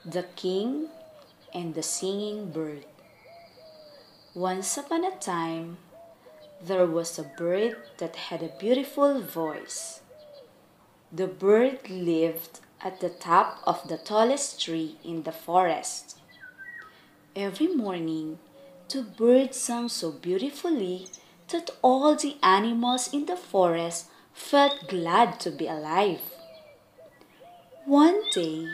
The King and the Singing Bird. Once upon a time, there was a bird that had a beautiful voice. The bird lived at the top of the tallest tree in the forest. Every morning, the bird sang so beautifully that all the animals in the forest felt glad to be alive. One day,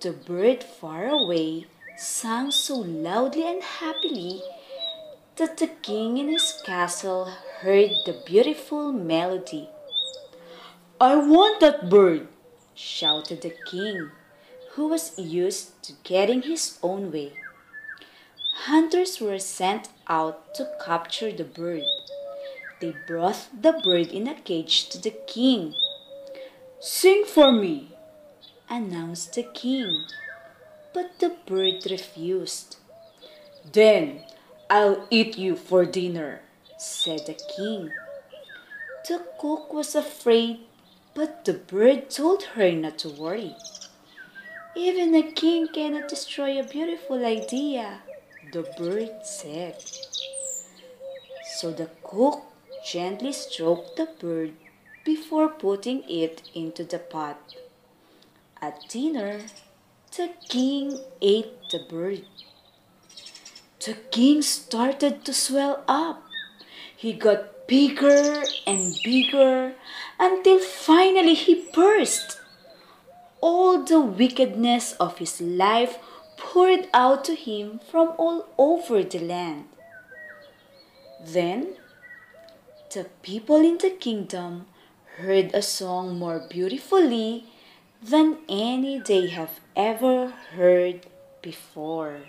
the bird far away sang so loudly and happily that the king in his castle heard the beautiful melody. "I want that bird!" shouted the king, who was used to getting his own way. Hunters were sent out to capture the bird. They brought the bird in a cage to the king. "Sing for me!" announced the king, but the bird refused. "Then I'll eat you for dinner," said the king. The cook was afraid, but the bird told her not to worry. "Even a king cannot destroy a beautiful idea," the bird said. So the cook gently stroked the bird before putting it into the pot. At dinner, the king ate the bird. The king started to swell up. He got bigger and bigger until finally he burst. All the wickedness of his life poured out to him from all over the land. Then the people in the kingdom heard a song more beautifully than any they have ever heard before.